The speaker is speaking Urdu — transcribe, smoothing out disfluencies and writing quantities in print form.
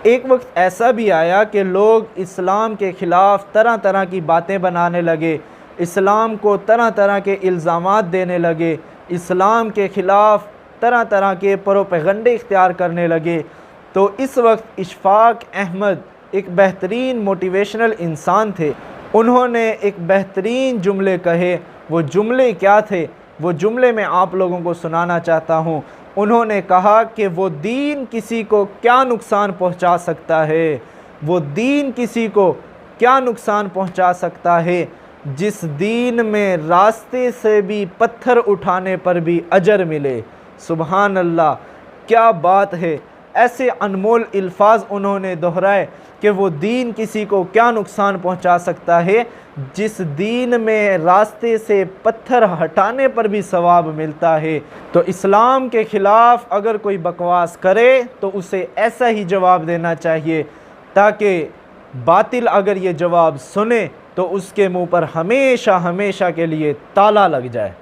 ایک وقت ایسا بھی آیا کہ لوگ اسلام کے خلاف طرح طرح کی باتیں بنانے لگے، اسلام کو طرح طرح کے الزامات دینے لگے، اسلام کے خلاف طرح طرح کے پروپیگنڈے اختیار کرنے لگے۔ تو اس وقت اشفاق احمد ایک بہترین موٹیویشنل انسان تھے، انہوں نے ایک بہترین جملے کہے۔ وہ جملے کیا تھے؟ وہ جملے میں آپ لوگوں کو سنانا چاہتا ہوں۔ انہوں نے کہا کہ وہ دین کسی کو کیا نقصان پہنچا سکتا ہے، وہ دین کسی کو کیا نقصان پہنچا سکتا ہے جس دین میں راستے سے بھی پتھر اٹھانے پر بھی اجر ملے۔ سبحان اللہ، کیا بات ہے! ایسے انمول الفاظ انہوں نے دہرائے کہ وہ دین کسی کو کیا نقصان پہنچا سکتا ہے جس دین میں راستے سے پتھر ہٹانے پر بھی ثواب ملتا ہے۔ تو اسلام کے خلاف اگر کوئی بکواس کرے تو اسے ایسا ہی جواب دینا چاہیے تاکہ باطل اگر یہ جواب سنے تو اس کے منہ پر ہمیشہ ہمیشہ کے لیے تالا لگ جائے۔